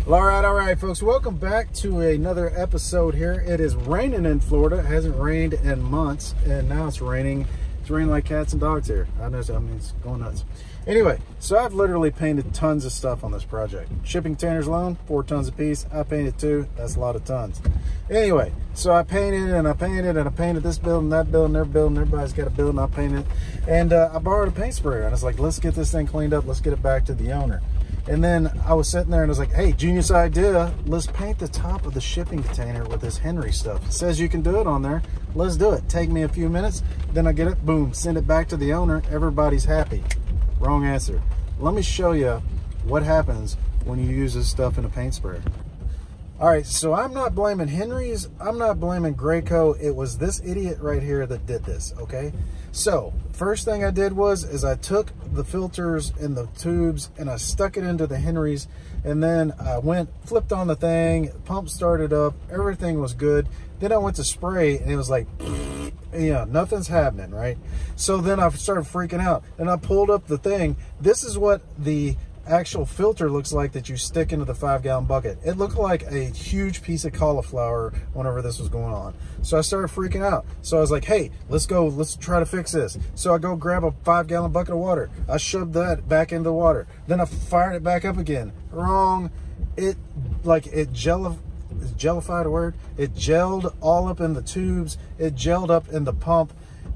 All right, folks. Welcome back to another episode here. It is raining in Florida. It hasn't rained in months, and now it's raining. It's raining like cats and dogs here. I know, I mean, it's going nuts. Anyway, so I've literally painted tons of stuff on this project. Shipping containers alone, 4 tons a piece. I painted 2. That's a lot of tons. Anyway, so I painted and I painted and I painted this building, that building, every building. Everybody's got a building. I painted, and I borrowed a paint sprayer, and I was like, let's get this thing cleaned up. Let's get it back to the owner. And then I was sitting there and I was like, hey, genius idea. Let's paint the top of the shipping container with this Henry stuff. It says you can do it on there. Let's do it. Take me a few minutes. Then I get it, boom, send it back to the owner. Everybody's happy. Wrong answer. Let me show you what happens when you use this stuff in a paint sprayer. All right, so I'm not blaming Henry's. I'm not blaming Graco. It was this idiot right here that did this, okay? So first thing I did is I took the filters and the tubes and I stuck it into the Henry's, and then I flipped on the thing, pump started up, everything was good. Then I went to spray and it was like, yeah, nothing's happening, right? So then I started freaking out and I pulled up the thing. This is what the actual filter looks like that you stick into the 5-gallon bucket. It looked like a huge piece of cauliflower whenever this was going on. So I started freaking out. So I was like, hey, let's try to fix this. So I go grab a 5-gallon bucket of water. I shoved that back into the water. Then I fired it back up again. Wrong. It jellified a word? It gelled all up in the tubes. It gelled up in the pump.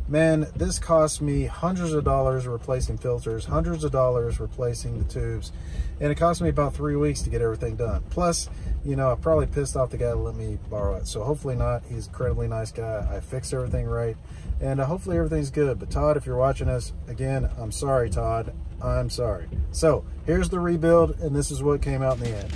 Man, this cost me hundreds of dollars replacing filters, hundreds of dollars replacing the tubes, and it cost me about 3 weeks to get everything done. Plus, you know, I probably pissed off the guy to let me borrow it. So hopefully not. He's an incredibly nice guy. I fixed everything right, and hopefully everything's good. But Todd, if you're watching this, again, I'm sorry, Todd. I'm sorry. So here's the rebuild, and this is what came out in the end.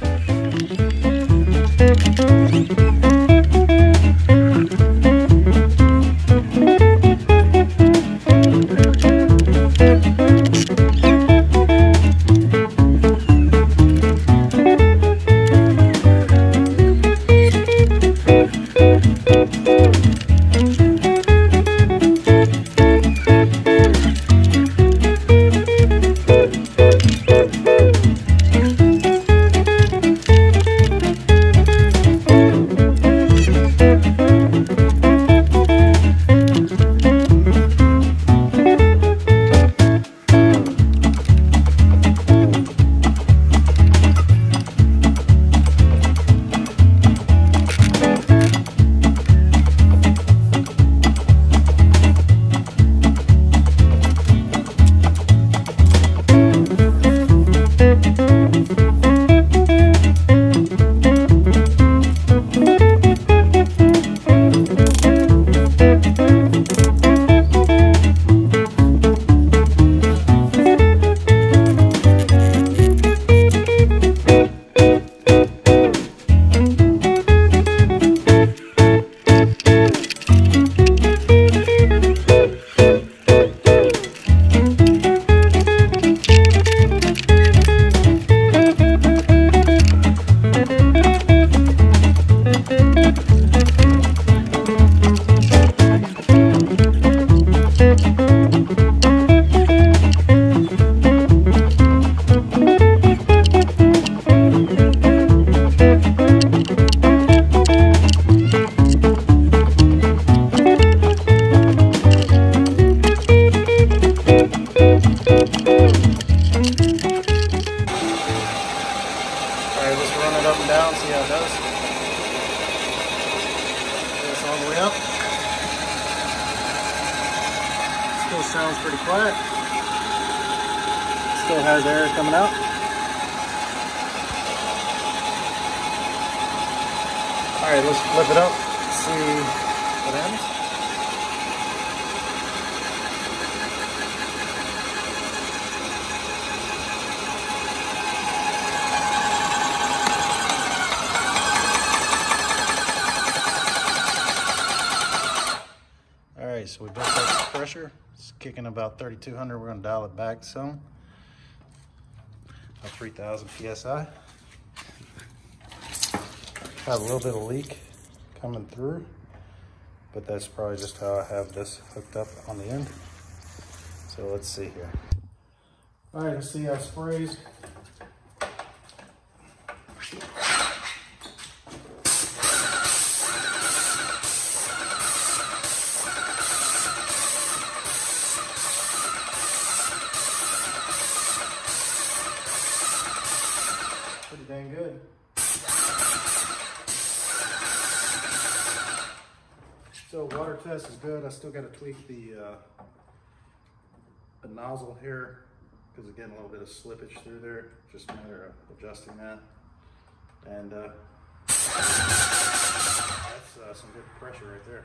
Sounds pretty quiet. Still has air coming out. All right, let's flip it up, see what happens. All right, so we built up the pressure. It's kicking about 3,200. We're going to dial it back some. About 3,000 PSI. Have a little bit of leak coming through, but that's probably just how I have this hooked up on the end. So let's see here. All right, let's see how it sprays. dang good. So water test is good. I still got to tweak the nozzle here because again a little bit of slippage through there. Just a matter of adjusting that. And that's some good pressure right there.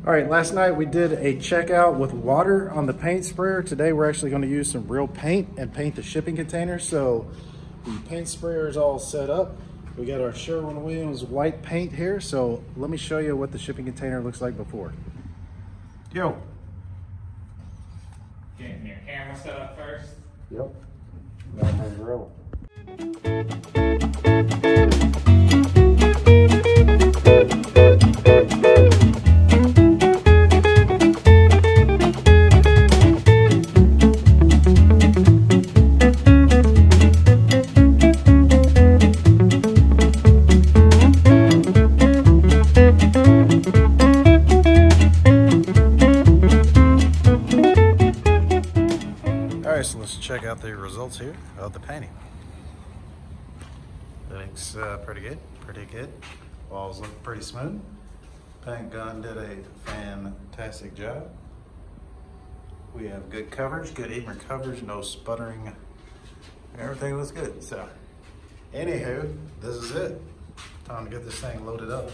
All right, last night we did a checkout with water on the paint sprayer. Today we're actually going to use some real paint and paint the shipping container. So the paint sprayer is all set up. We got our Sherwin-Williams white paint here. So let me show you what the shipping container looks like before. Yo. Getting your camera set up first. Yep. Now roll. So let's check out the results here of the painting. Looks pretty good. Walls look pretty smooth. Paint gun did a fantastic job. We have good coverage, good even coverage, no sputtering. Everything looks good. So, anywho, this is it. Time to get this thing loaded up.